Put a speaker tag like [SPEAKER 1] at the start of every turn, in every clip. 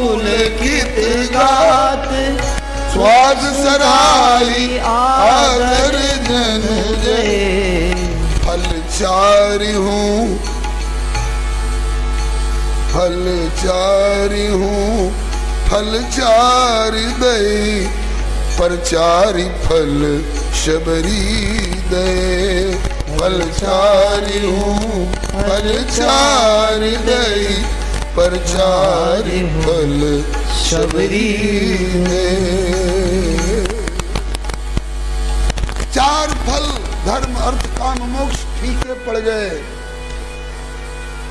[SPEAKER 1] पुलकित गात स्वाद सराई आदर जन जय। फलचारी हूँ फलचारी हूँ फलचारी दई परचारी फल शबरी दे। फलचारी हूँ फलचारी दई परचारी फल शबरी दे। चार फल धर्म अर्थ काम मोक्ष फीके पड़ गए।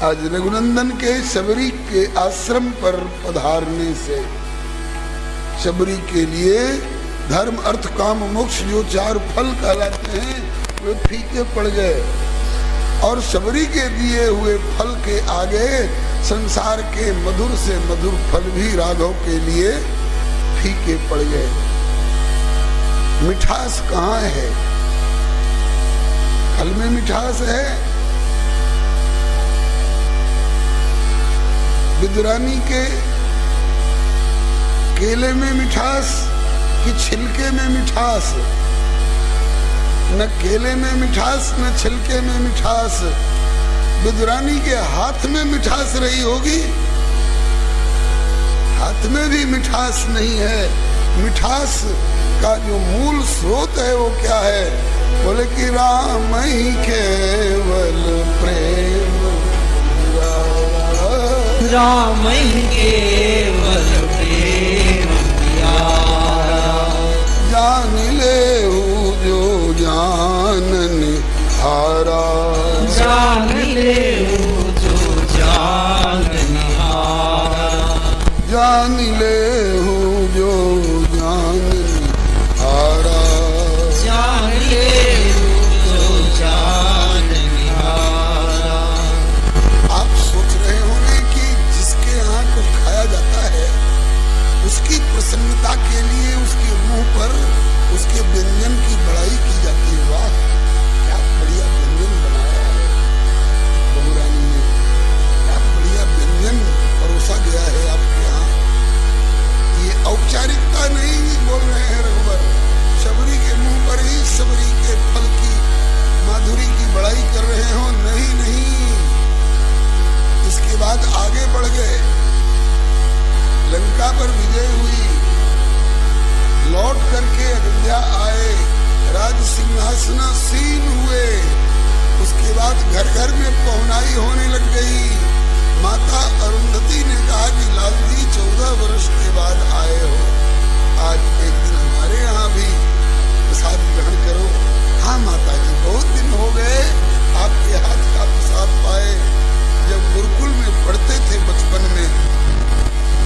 [SPEAKER 1] आज रघुनंदन के शबरी के आश्रम पर पधारने से शबरी के लिए धर्म अर्थ काम मोक्ष जो चार फल कहलाते हैं वे फीके पड़ गए और शबरी के दिए हुए फल के आगे संसार के मधुर से मधुर फल भी राघव के लिए फीके पड़ गए। मिठास कहाँ है? फल में मिठास है। विदुरानी के केले में मिठास कि छिलके में मिठास? न केले में मिठास न छिलके में मिठास। विदुरानी के हाथ में मिठास रही होगी, हाथ में भी मिठास नहीं है। मिठास का जो मूल स्रोत है वो क्या है? बोले कि राम ही केवल प्रेम,
[SPEAKER 2] राम ही केवल प्रेम प्यारा।
[SPEAKER 1] जान ले जो जानन हारा,
[SPEAKER 2] जान ले जो जानन हारा।
[SPEAKER 1] जान ले जो जानन हारा,
[SPEAKER 2] जान ले जो जानन हारा।
[SPEAKER 1] आप सोच रहे होंगे कि जिसके यहाँ कुछ खाया जाता है उसकी प्रसन्नता के लिए उसके मुंह पर उसके व्यंजन की बड़ाई की जाती है। वाह क्या बढ़िया व्यंजन बनाया है बहुरानी ने, क्या बढ़िया व्यंजन परोसा गया है आपके यहाँ। ये औपचारिकता नहीं बोल रहे हैं रघुवर, शबरी के मुंह पर ही शबरी के फल की माधुरी की बड़ाई कर रहे हो। नहीं नहीं, इसके बाद आगे बढ़ गए। लंका पर विजय हुई, लौट करके अयोध्या आए, राज सिंहासनासीन हुए। उसके बाद घर घर में पहुनाई होने लग गई। माता अरुंधति ने कहा कि लाल जी 14 वर्ष के बाद आए हो, आज एक दिन हमारे यहाँ भी प्रसाद ग्रहण करो। हाँ माता जी, बहुत दिन हो गए आपके हाथ का प्रसाद पाए। जब गुरुकुल में पढ़ते थे बचपन में,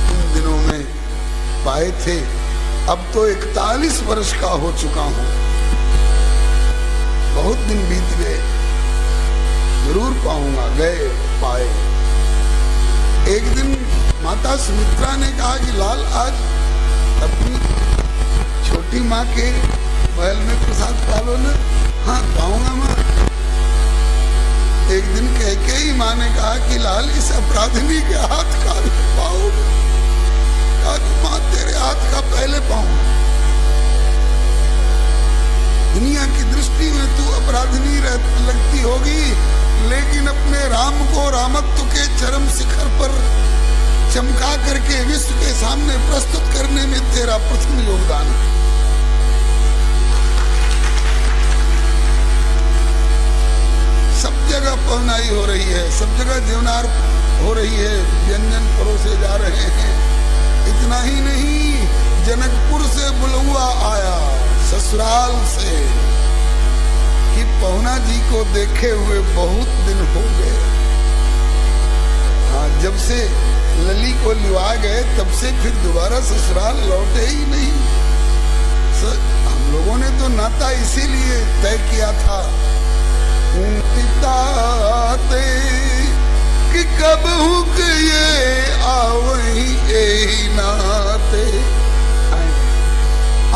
[SPEAKER 1] उन दिनों में पाए थे। अब तो 41 वर्ष का हो चुका हूं, बहुत दिन बीत गए, जरूर पाऊंगा। गए पाए। एक दिन माता सुमित्रा ने कहा कि लाल आज अपनी छोटी माँ के महल में प्रसाद पालो न। हाँ पाऊंगा माँ। एक दिन कैकेयी माँ ने कहा कि लाल इस अपराधिनी के हाथ का भी पाओगे? माँ तेरे हाथ का पहले पाऊं। दुनिया की दृष्टि में तू अपराधिनी लगती होगी, लेकिन अपने राम को रामत्व के चरम शिखर पर चमका करके विश्व के सामने प्रस्तुत करने में तेरा प्रथम योगदान है। सब जगह पहुनाई हो रही है, सब जगह देवनार हो रही है, व्यंजन परोसे जा रहे हैं। इतना ही नहीं, जनकपुर से बुलवा आया ससुराल से कि पहुना जी को देखे हुए बहुत दिन हो गए। हाँ, जब से लली को लिवा गए तब से फिर दोबारा ससुराल लौटे ही नहीं। हम लोगों ने तो नाता इसीलिए तय किया था कि कब हुक ये आवही ए नाते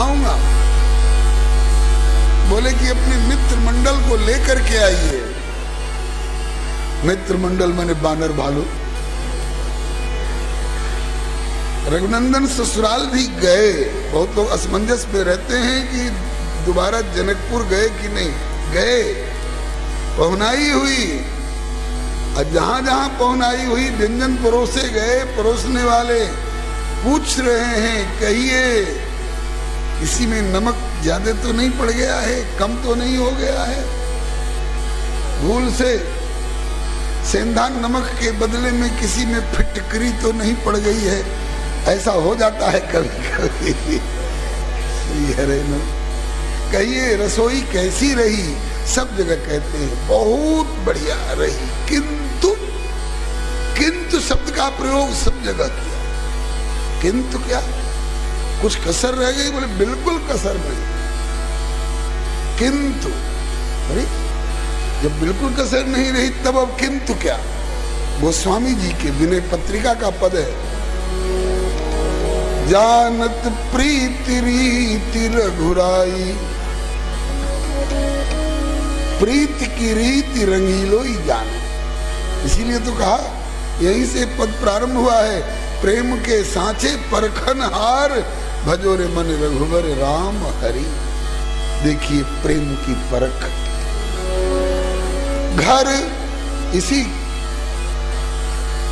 [SPEAKER 1] आऊंगा। बोले कि अपने मित्र मंडल को लेकर के आइए। मित्र मंडल मैंने बानर भालू, रघुनंदन ससुराल भी गए। बहुत लोग असमंजस में रहते हैं कि दोबारा जनकपुर गए कि नहीं गए। पहुनाई हुई और जहां जहां पहुनाई हुई व्यंजन परोसे गए। परोसने वाले पूछ रहे हैं, कहिए किसी में नमक ज्यादा तो नहीं पड़ गया है, कम तो नहीं हो गया है, भूल से सेंधा नमक के बदले में किसी में फिटकरी तो नहीं पड़ गई है। ऐसा हो जाता है कभी कभी। कहिए रसोई कैसी रही? सब जगह कहते हैं बहुत बढ़िया रही, किंतु किंतु शब्द का प्रयोग सब जगह किया। किंतु क्या कुछ कसर रह गई? बोले बिल्कुल कसर नहीं। किंतु अरे जब बिल्कुल कसर नहीं रही तब अब किंतु क्या? गोस्वामी जी के विनय पत्रिका का पद है, जानत प्रीति रीति रघुराई, प्रीति की रीति रंगीलो ही जाने। इसीलिए तो कहा, यहीं से पद प्रारंभ हुआ है, प्रेम के सांचे परखन हार, भजो रे मन रघुवर राम हरि। देखिए प्रेम की परख। घर इसी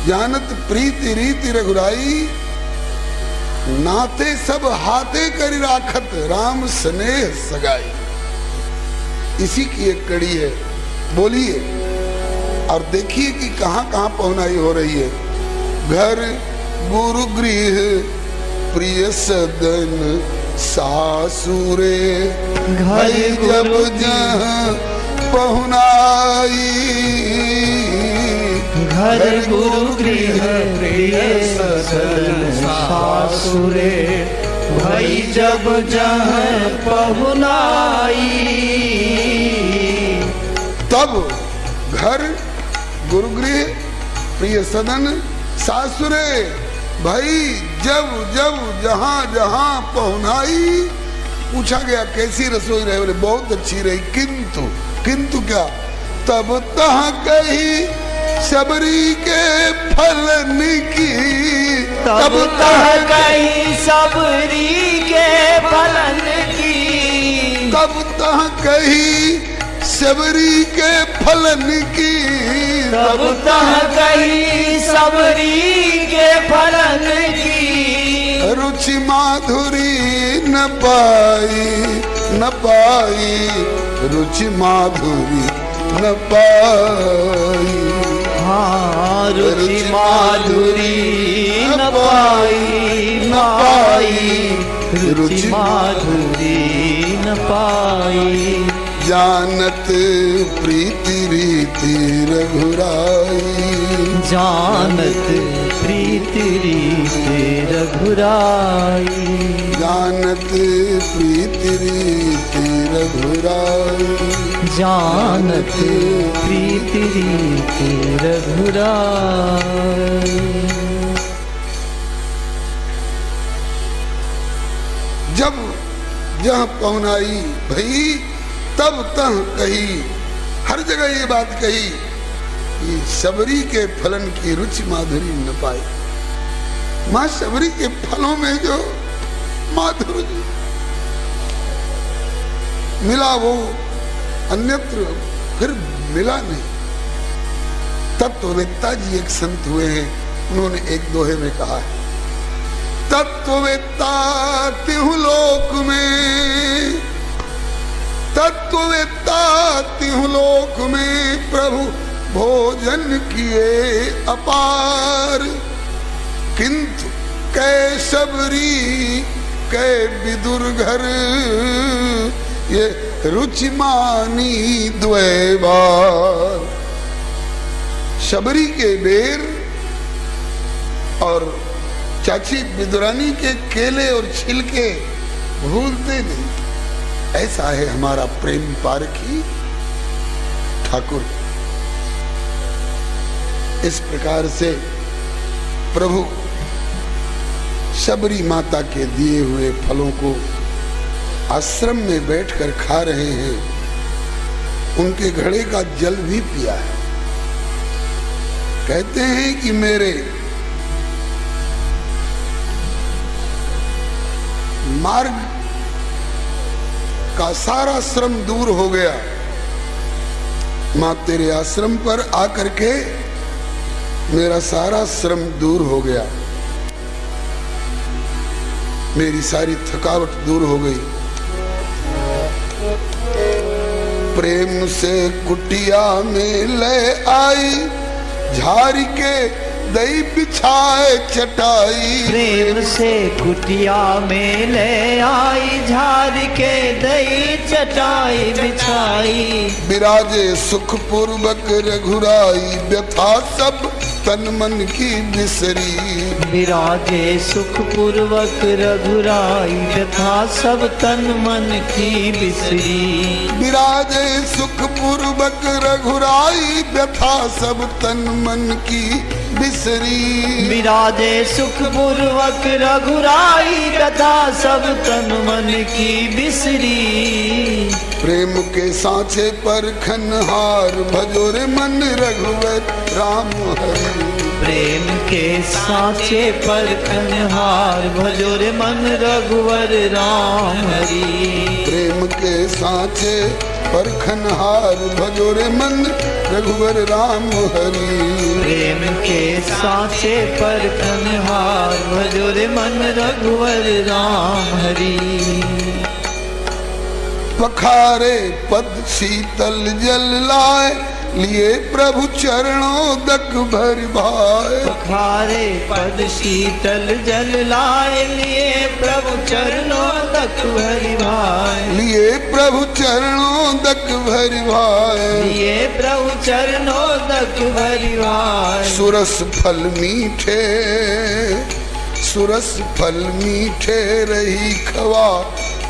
[SPEAKER 1] जानत प्रीति रीति रघुराई, नाते सब हाथे करी राखत, राम स्नेह सगाई। इसी की एक कड़ी है। बोलिए और देखिए कि कहां कहां पहुनाई हो रही है। घर गुरु गृह प्रिय सदन सासुरे,
[SPEAKER 2] घर
[SPEAKER 1] जब जहाँ पहुनाई,
[SPEAKER 2] घर गुरु गृह प्रिय सदन सासुरे, भई जब जहाँ पहुनाई।
[SPEAKER 1] तब घर गुरुगृह प्रिय सदन सासुरे, भाई जब जब जहां जहां पहुनाई। पूछा गया कैसी रसोई रही? बोले बहुत अच्छी रही, किंतु किंतु क्या? तब तह कही सबरी के फलन की,
[SPEAKER 2] तब तह कही सबरी के फलन की,
[SPEAKER 1] तब तह कही सबरी के फलन की,
[SPEAKER 2] तब तह कही सबरी के फलन की।
[SPEAKER 1] रुचि माधुरी न पाई न पाई, रुचि माधुरी न पाई।
[SPEAKER 2] हाँ रुचि माधुरी न पाई न पाई, रुचि माधुरी न पाई।
[SPEAKER 1] जानत प्रीति रीति रघुराई,
[SPEAKER 2] जानत प्रीति रीति रघुराई,
[SPEAKER 1] जानत प्रीति रीति रघुराई,
[SPEAKER 2] जानत प्रीति रीति रघुराई।
[SPEAKER 1] जब जहाँ पहुनाई भई तब तह कही, हर जगह ये बात कही कि शबरी के फलन की रुचि माधुरी न पाई। मां शबरी के फलों में जो माधुर्य मिला वो अन्यत्र फिर मिला नहीं। तत्ववेत्ता जी एक संत हुए हैं, उन्होंने एक दोहे में कहा है, तत्ववेत्ता तिहु लोक में, तत्ववेत्ता तिहु लोक में, प्रभु भोजन किए अपार, किंतु कै सबरी कै विदुर घर, ये रुचि मानी द्वै बार। शबरी के बेर और चाची विदुरानी के केले और छिलके भूलते नहीं। ऐसा है हमारा प्रेम पारखी ठाकुर। इस प्रकार से प्रभु शबरी माता के दिए हुए फलों को आश्रम में बैठकर खा रहे हैं। उनके घड़े का जल भी पिया है। कहते हैं कि मेरे मार्ग का सारा श्रम दूर हो गया। मां तेरे आश्रम पर आकर के मेरा सारा श्रम दूर हो गया, मेरी सारी थकावट दूर हो गई। प्रेम से कुटिया में ले आई, झारी के दई बिछाए चटाई।
[SPEAKER 2] प्रेम से कुटिया में ले आई, झारी के दई चटाई बिछाई।
[SPEAKER 1] विराजे सुख पूर्वक रघुराई, व्यथा सब तन मन की बिसरी।
[SPEAKER 2] विराजे सुख पूर्वक रघुराई, व्यथा सब तन मन की बिसरी।
[SPEAKER 1] विराजे सुख पूर्वक रघुराई, व्यथा सब तन मन की बिसरी।
[SPEAKER 2] विराजे सुख पूर्वक रघुराई, व्यथा सब तन मन की बिसरी।
[SPEAKER 1] प्रेम के सांचे पर खनहार, भजो रे मन रघुवर राम हरि।
[SPEAKER 2] प्रेम के सांचे पर खनहार, भजो रे मन रघुवर राम हरि।
[SPEAKER 1] प्रेम के सांचे पर खनहार, भजो रे मन रघुवर राम हरि।
[SPEAKER 2] प्रेम के सांचे पर खनहार, भजो रे मन रघुवर राम हरि।
[SPEAKER 1] पखारे पद शीतल जल लाए, लिए प्रभु चरणों दक भर भाए।
[SPEAKER 2] पखारे पद शीतल जल लाए, लिए प्रभु चरणों तक भरि भाए।
[SPEAKER 1] लिए प्रभु चरणों दक भर भाए।
[SPEAKER 2] लिए प्रभु चरणों तक भरि भाए।
[SPEAKER 1] सुरस फल मीठे, सुरस फल मीठे रही खवा,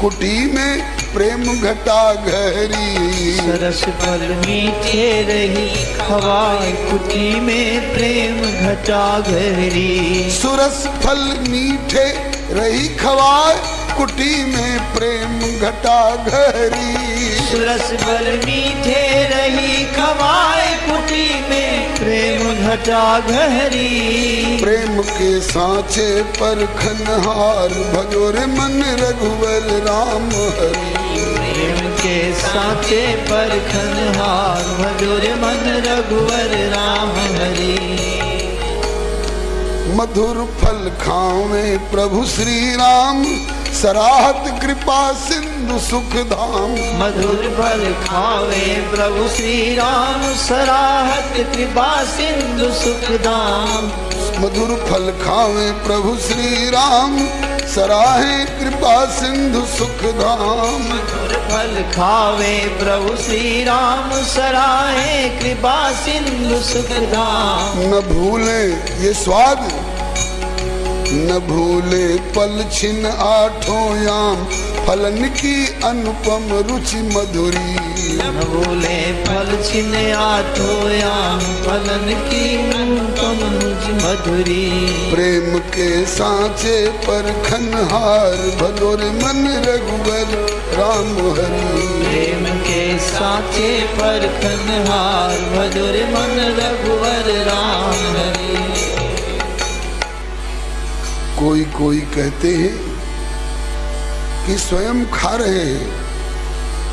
[SPEAKER 1] कुटी में प्रेम घटा गहरी।
[SPEAKER 2] सरस फल मीठे रही खवाई, कुटी में प्रेम घटा गहरी।
[SPEAKER 1] सुरस फल मीठे रही खवाए, कुटी में प्रेम घटा गहरी।
[SPEAKER 2] सुरस फल मीठे रही खवाई, कुटी में प्रेम घटा गहरी।
[SPEAKER 1] प्रेम के सांचे पर खनहार, भजो रे मन रघुवर राम हरि।
[SPEAKER 2] प्रेम के सांचे पर खनहार, भजो रे मन रघुवर राम हरि।
[SPEAKER 1] मधुर फल खावे प्रभु श्री राम, सराहत कृपा सिंधु सुख धाम।
[SPEAKER 2] मधुर फल खावे प्रभु श्री राम, सराहत कृपा सिंधु सुख धाम।
[SPEAKER 1] मधुर फल खावे प्रभु श्री राम, सराहे कृपा सिंधु सुख धाम।
[SPEAKER 2] मधुर फल खावे प्रभु श्री राम, सराहे कृपा सिंधु सुख धाम।
[SPEAKER 1] न भूले ये स्वाद, न भूले पल छिन आठों याम, फलन की अनुपम रुचि मधुरी।
[SPEAKER 2] न भूले फल छिन आठों याम, फलन की अनुपम रुचि मधुरी।
[SPEAKER 1] प्रेम के सांचे पर खनहार, भजो रे मन रघुवर राम हरि।
[SPEAKER 2] प्रेम के सांचे पर खनहार, भजो रे मन रघुवर राम हरि।
[SPEAKER 1] कोई कोई कहते हैं कि स्वयं खा रहे हैं,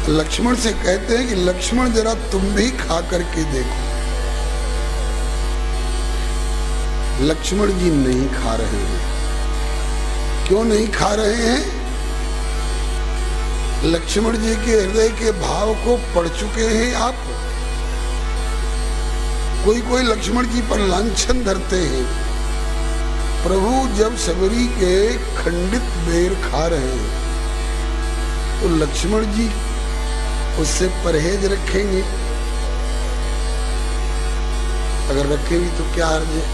[SPEAKER 1] लक्ष्मण से कहते हैं कि लक्ष्मण जरा तुम भी खा करके देखो। लक्ष्मण जी नहीं खा रहे हैं। क्यों नहीं खा रहे हैं? लक्ष्मण जी के हृदय के भाव को पढ़ चुके हैं आप। कोई कोई लक्ष्मण जी पर लांछन धरते हैं। प्रभु जब सबरी के खंडित बेर खा रहे हैं तो लक्ष्मण जी उससे परहेज रखेंगे? अगर रखेंगे तो क्या हर्ज है?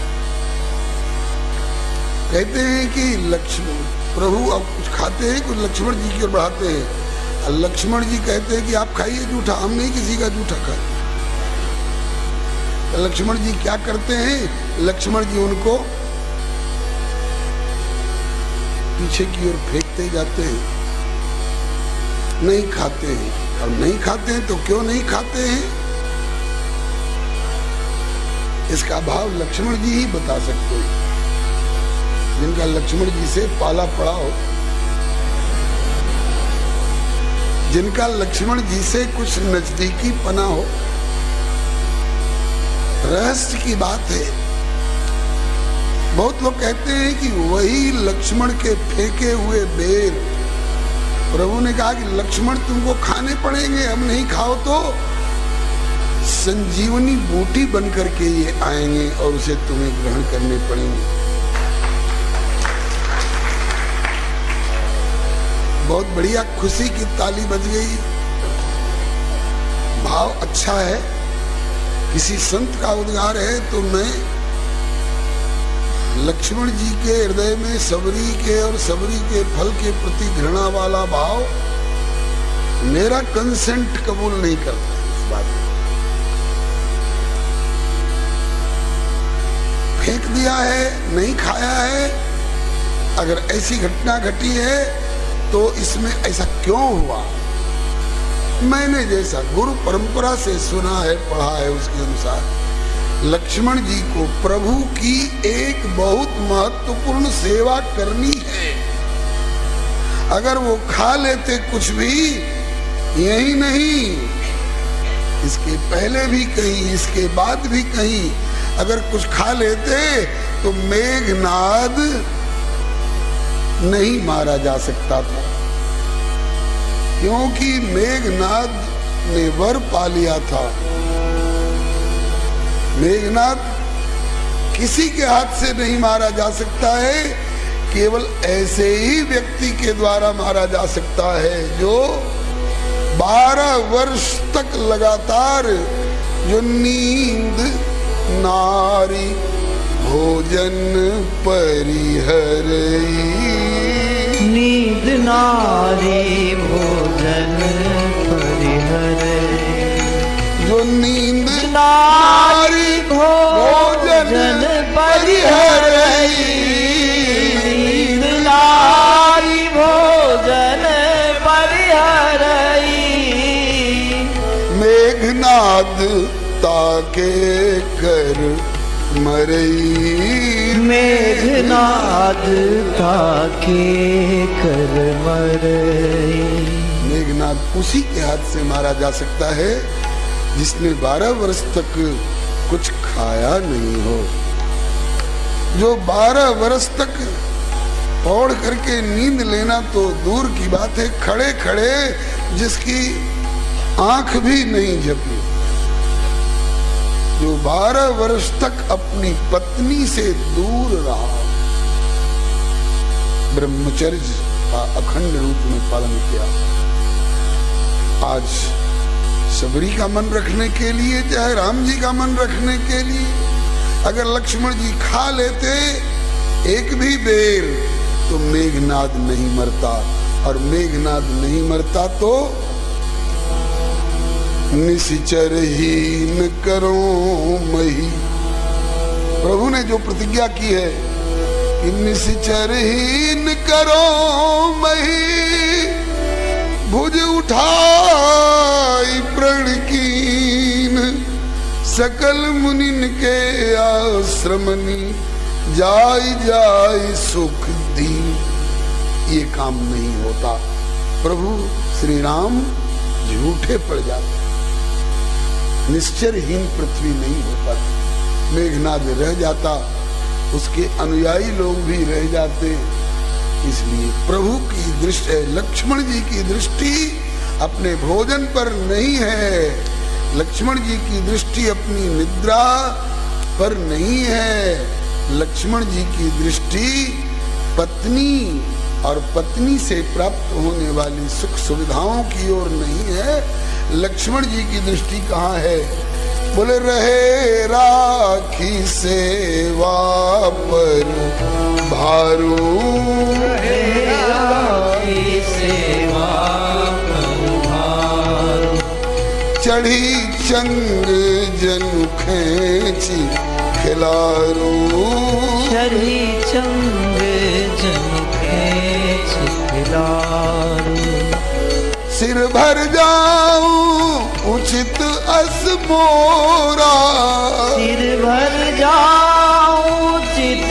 [SPEAKER 1] कहते हैं कि लक्ष्मण प्रभु अब कुछ खाते हैं, कुछ लक्ष्मण जी की ओर बढ़ाते हैं। और लक्ष्मण जी कहते हैं कि आप खाइए जूठा, हम नहीं किसी का जूठा खाते। तो लक्ष्मण जी क्या करते हैं? लक्ष्मण जी उनको पीछे की ओर फेंकते जाते हैं, नहीं खाते हैं। और नहीं खाते हैं तो क्यों नहीं खाते हैं, इसका भाव लक्ष्मण जी ही बता सकते हैं, जिनका लक्ष्मण जी से पाला पड़ा हो। जिनका लक्ष्मण जी से कुछ नजदीकी पना हो। रहस्य की बात है। बहुत लोग कहते हैं कि वही लक्ष्मण के फेंके हुए बेर, प्रभु ने कहा कि लक्ष्मण तुमको खाने पड़ेंगे, हम नहीं खाओ तो संजीवनी बूटी बनकर के ये आएंगे और उसे तुम्हें ग्रहण करने पड़ेंगे। बहुत बढ़िया, खुशी की ताली बज गई। भाव अच्छा है। किसी संत का उद्गार है तो मैं लक्ष्मण जी के हृदय में सबरी के और सबरी के फल के प्रति घृणा वाला भाव मेरा कंसेंट कबूल नहीं करता। इस बात में फेंक दिया है, नहीं खाया है। अगर ऐसी घटना घटी है तो इसमें ऐसा क्यों हुआ? मैंने जैसा गुरु परंपरा से सुना है, पढ़ा है, उसके अनुसार लक्ष्मण जी को प्रभु की एक बहुत महत्वपूर्ण सेवा करनी है। अगर वो खा लेते कुछ भी, यही नहीं इसके पहले भी कहीं, इसके बाद भी कहीं अगर कुछ खा लेते तो मेघनाद नहीं मारा जा सकता था, क्योंकि मेघनाद ने वर पा लिया था। मेघनाद किसी के हाथ से नहीं मारा जा सकता है, केवल ऐसे ही व्यक्ति के द्वारा मारा जा सकता है जो 12 वर्ष तक लगातार जो नींद नारी भोजन परिहरई,
[SPEAKER 2] नींद नारी भोजन परिहरई,
[SPEAKER 1] जो नींद
[SPEAKER 2] नारी भोजन परिहरई, नींद नारी भोजन परिहरई।
[SPEAKER 1] मेघनाद ताके कर मरई,
[SPEAKER 2] मेघनाद ताके कर मरई।
[SPEAKER 1] मेघनाद उसी के हाथ से मारा जा सकता है जिसने 12 वर्ष तक कुछ खाया नहीं हो। जो 12 वर्ष तक पौड़ करके नींद लेना तो दूर की बात है, खड़े खड़े जिसकी आंख भी नहीं झपकी, जो 12 वर्ष तक अपनी पत्नी से दूर रहा, ब्रह्मचर्य का अखंड रूप में पालन किया। आज सबरी का मन रखने के लिए, चाहे राम जी का मन रखने के लिए, अगर लक्ष्मण जी खा लेते एक भी बेर तो मेघनाद नहीं मरता, और मेघनाद नहीं मरता तो निश्चरहीन करो मही। प्रभु ने जो प्रतिज्ञा की है कि निश्चरहीन करो मही, भुज उठाई प्रण कीन, सकल मुनिन के आश्रमनी, जाय जाय सुख दी। ये काम नहीं होता। प्रभु श्री राम झूठे पड़ जाते, निश्चरहीन पृथ्वी नहीं होता। मेघनाद रह जाता, उसके अनुयायी लोग भी रह जाते। इसलिए प्रभु की दृष्टि, लक्ष्मण जी की दृष्टि अपने भोजन पर नहीं है, लक्ष्मण जी की दृष्टि अपनी निद्रा पर नहीं है, लक्ष्मण जी की दृष्टि पत्नी और पत्नी से प्राप्त होने वाली सुख सुविधाओं की ओर नहीं है। लक्ष्मण जी की दृष्टि कहाँ है? बोले रहे राखी सेवा पर भारू,
[SPEAKER 2] रहे राखी सेवा पर भारू,
[SPEAKER 1] चढ़ी चंग जनु खेची खिलारू,
[SPEAKER 2] चढ़ी चंग जनु खेची खिलारू,
[SPEAKER 1] सिर भर जाऊं उचित अस मोरा,
[SPEAKER 2] सिर भर जाऊं उचित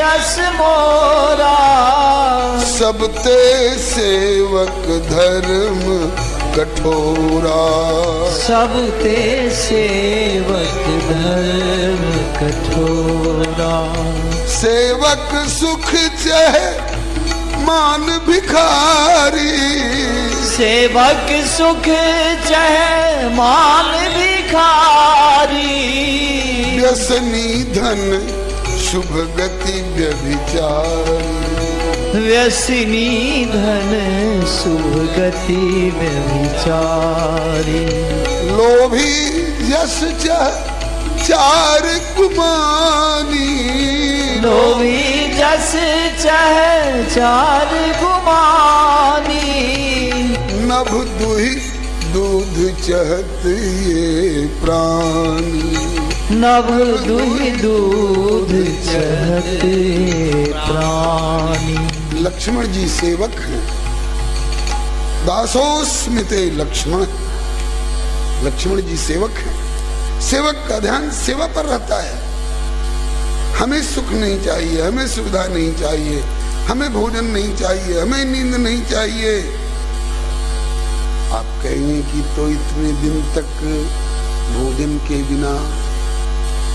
[SPEAKER 2] अस मोरा,
[SPEAKER 1] सब ते सेवक धर्म कठोरा।
[SPEAKER 2] सब ते सेवक धर्म कठोरा।
[SPEAKER 1] सेवक सुख चह मान भिखारी।
[SPEAKER 2] सेवक सुख चह मान भिखारी।
[SPEAKER 1] व्यसनी धन शुभ गति व्यभिचारी।
[SPEAKER 2] व्यसनी धन शुभ गति व्यभिचारी।
[SPEAKER 1] लोभी यश चार गुमानी।
[SPEAKER 2] लोभी जस चह चार गुमानी।
[SPEAKER 1] नभ दुहि दूध चहत ये प्राणी।
[SPEAKER 2] नभ दुहि दूध चहते प्राणी।
[SPEAKER 1] लक्ष्मण जी सेवक हैं। दासोस्मिते लक्ष्मण। लक्ष्मण जी सेवक हैं। सेवक का ध्यान सेवा पर रहता है। हमें सुख नहीं चाहिए, हमें सुविधा नहीं चाहिए, हमें भोजन नहीं चाहिए, हमें नींद नहीं चाहिए। आप कहेंगे कि तो इतने दिन तक भोजन के बिना,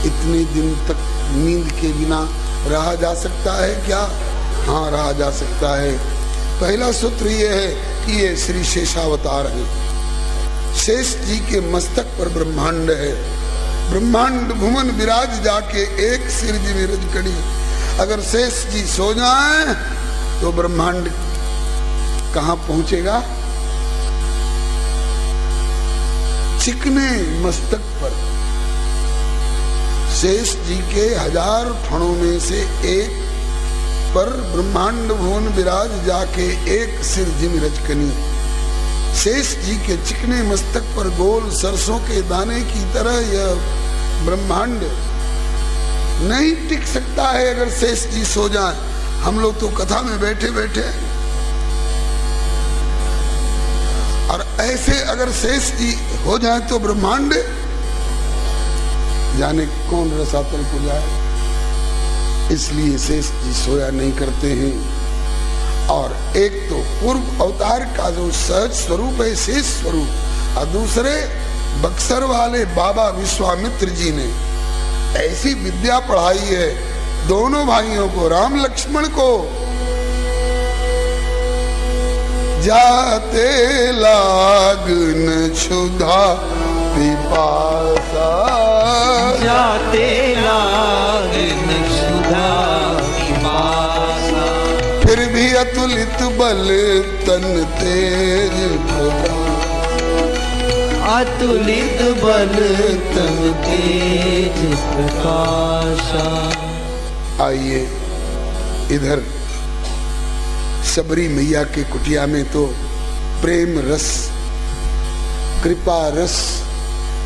[SPEAKER 1] इतने दिन तक नींद के बिना रहा जा सकता है क्या? हाँ, रहा जा सकता है। पहला सूत्र ये है कि ये श्री शेषावतार है। शेष जी के मस्तक पर ब्रह्मांड है। ब्रह्मांड भुवन विराज जाके एक सिरज विरज कड़ी। अगर शेष जी सो जाएं तो ब्रह्मांड कहां पहुंचेगा? चिकने मस्तक पर। शेष जी के 1000 फणों में से एक पर ब्रह्मांड भुवन विराज जाके एक सिर जिम रजकनी। शेष जी के चिकने मस्तक पर गोल सरसों के दाने की तरह यह ब्रह्मांड नहीं टिक सकता है अगर शेष जी सो जाए। हम लोग तो कथा में बैठे बैठे, और ऐसे अगर शेष जी हो जाए तो ब्रह्मांड जाने कौन रसातल को जाए। इसलिए शेष जी सोया नहीं करते हैं। और एक तो पूर्व अवतार का जो सहज स्वरूप है शेष स्वरूप, और दूसरे बक्सर वाले बाबा विश्वामित्र जी ने ऐसी विद्या पढ़ाई है दोनों भाइयों को, राम लक्ष्मण को। जाते लागन क्षुधा पिपासा।
[SPEAKER 2] जाते लागन क्षुधा पिपासा।
[SPEAKER 1] फिर भी अतुलित बल तन तेज प्रकाश।
[SPEAKER 2] अतुलित बल तन तेज प्रकाशा।
[SPEAKER 1] आइए इधर शबरी मैया के कुटिया में तो प्रेम रस, कृपा रस,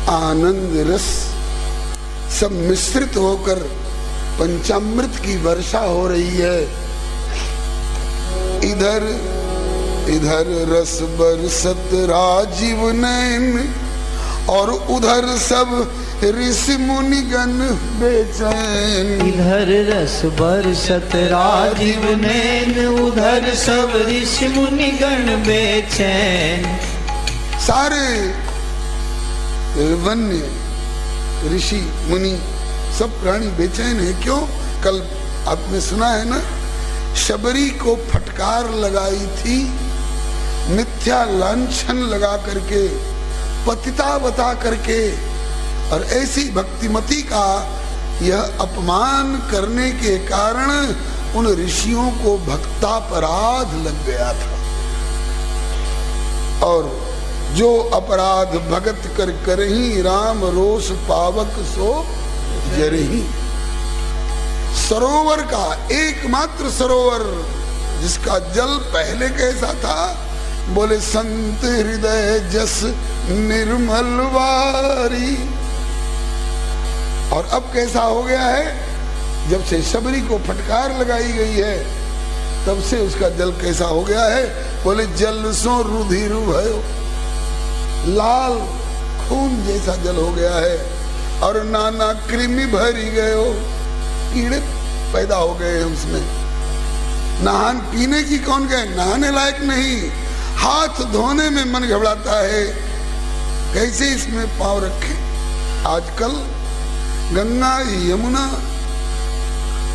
[SPEAKER 1] आनंद रस सब मिश्रित होकर पंचामृत की वर्षा हो रही है। इधर इधर रस बरसत राजीव नैन, और उधर सब ऋषि मुनिगण बेचैन।
[SPEAKER 2] इधर रस बरसत राजीव नैन, उधर सब ऋषि मुनिगण बेचैन।
[SPEAKER 1] सारे वन्य ऋषि मुनि सब प्राणी बेचैन है। क्यों? कल आपने सुना है ना, शबरी को फटकार लगाई थी, मिथ्या लांछन लगा करके, पतिता बता करके, और ऐसी भक्तिमती का यह अपमान करने के कारण उन ऋषियों को भक्तापराध लग गया था। और जो अपराध भगत कर करही, राम रोष पावक सो जरही। सरोवर का एकमात्र सरोवर जिसका जल पहले कैसा था? बोले संत हृदय जस निर्मल वारी। और अब कैसा हो गया है? जब से शबरी को फटकार लगाई गई है तब से उसका जल कैसा हो गया है? बोले जल सो रुधिर भयो, लाल खून जैसा जल हो गया है। और नाना कृमि भरी गयो, कीड़े पैदा हो गए हैं उसमें। नहान पीने की कौन गए? नहाने लायक नहीं। हाथ धोने में मन घबराता है, कैसे इसमें पांव रखें। आजकल गंगा यमुना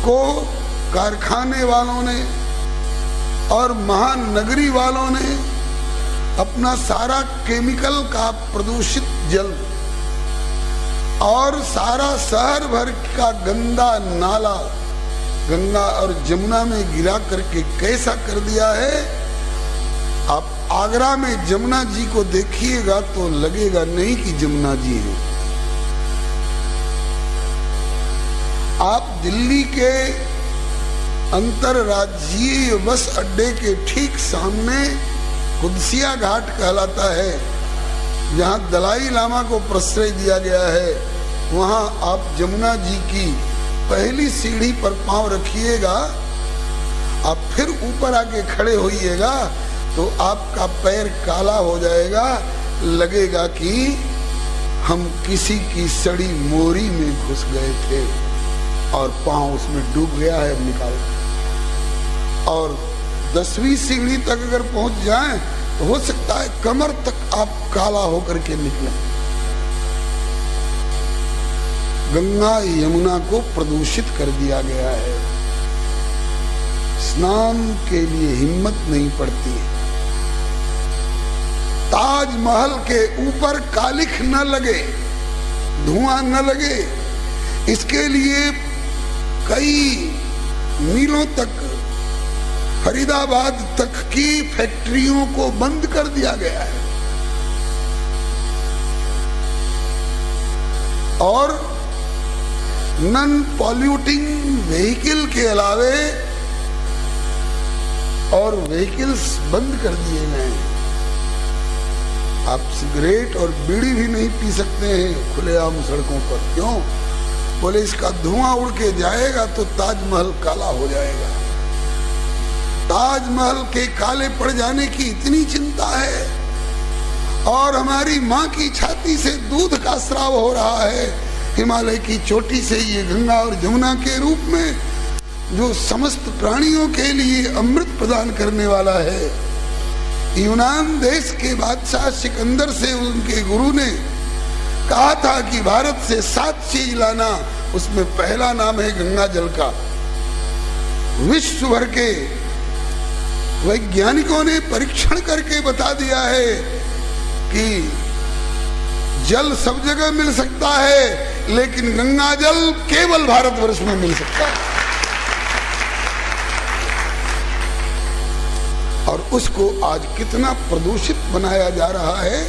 [SPEAKER 1] को कारखाने वालों ने और महानगरी वालों ने अपना सारा केमिकल का प्रदूषित जल और सारा शहर भर का गंदा नाला गंगा और जमुना में गिरा करके कैसा कर दिया है। आप आगरा में जमुना जी को देखिएगा तो लगेगा नहीं कि जमुना जी है। आप दिल्ली के अंतरराज्यीय बस अड्डे के ठीक सामने कुदसिया घाट कहलाता है, जहां दलाई लामा को प्रश्रय दिया गया है, वहां आप जमुना जी की पहली सीढ़ी पर पांव रखिएगा, आप फिर ऊपर आके खड़े होइएगा तो आपका पैर काला हो जाएगा, लगेगा कि हम किसी की सड़ी मोरी में घुस गए थे और पांव उसमें डूब गया है, अब निकाल। और 10वीं सीढ़ी तक अगर पहुंच जाएं तो हो सकता है कमर तक आप काला होकर के निकलें। गंगा यमुना को प्रदूषित कर दिया गया है, स्नान के लिए हिम्मत नहीं पड़ती। ताजमहल के ऊपर कालिख न लगे, धुआं न लगे, इसके लिए कई मीलों तक, फरीदाबाद तक की फैक्ट्रियों को बंद कर दिया गया है। और नॉन पॉल्यूटिंग व्हीकल के अलावे और व्हीकल्स बंद कर दिए गए हैं। आप सिगरेट और बीड़ी भी नहीं पी सकते हैं खुलेआम सड़कों पर। क्यों? बोले इसका धुआं उड़ के जाएगा तो ताजमहल काला हो जाएगा। ताजमहल के काले पड़ जाने की इतनी चिंता है, और हमारी माँ की छाती से दूध का स्राव हो रहा है, हिमालय की चोटी से ये गंगा और जमुना के रूप में, जो समस्त प्राणियों के लिए अमृत प्रदान करने वाला है। यूनान देश के बादशाह सिकंदर से उनके गुरु ने कहा था कि भारत से 7 चीज लाना, उसमें पहला नाम है गंगा जल का। विश्व भर के वैज्ञानिकों ने परीक्षण करके बता दिया है कि जल सब जगह मिल सकता है, लेकिन गंगा जल केवल भारतवर्ष में मिल सकता है। और उसको आज कितना प्रदूषित बनाया जा रहा है,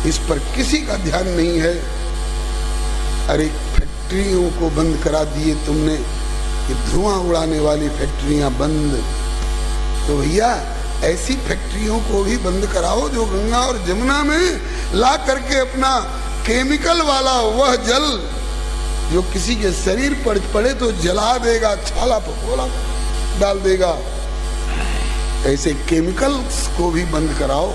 [SPEAKER 1] इस पर किसी का ध्यान नहीं है। अरे फैक्ट्रियों को बंद करा दिए तुमने, कि धुआं उड़ाने वाली फैक्ट्रियां बंद, तो भैया ऐसी फैक्ट्रियों को भी बंद कराओ जो गंगा और जमुना में ला करके अपना केमिकल वाला वह जल जो किसी के शरीर पर पड़े तो जला देगा, छाला पकोला डाल देगा, ऐसे केमिकल्स को भी बंद कराओ।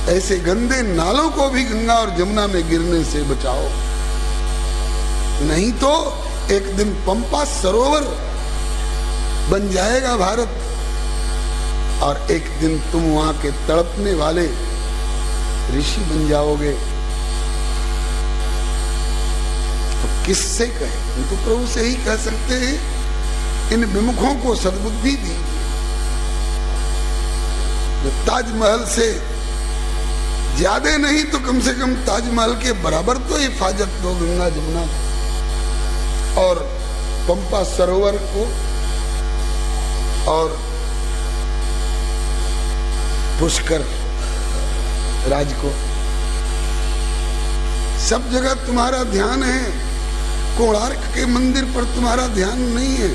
[SPEAKER 1] ऐसे गंदे नालों को भी गंगा और जमुना में गिरने से बचाओ। नहीं तो एक दिन पंपा सरोवर बन जाएगा भारत, और एक दिन तुम वहां के तड़पने वाले ऋषि बन जाओगे। तो किससे कहें? हम तो प्रभु से ही कह सकते हैं, इन विमुखों को सद्बुद्धि दी। ताजमहल से ज्यादा नहीं तो कम से कम ताजमहल के बराबर तो हिफाजत दो गंगा जमुना और पंपा सरोवर को और पुष्कर राज को। सब जगह तुम्हारा ध्यान है, कोणार्क के मंदिर पर तुम्हारा ध्यान नहीं है।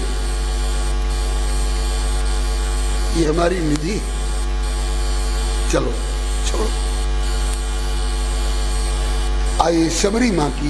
[SPEAKER 1] ये हमारी निधि, चलो छोड़ो। आइए शबरी माँ की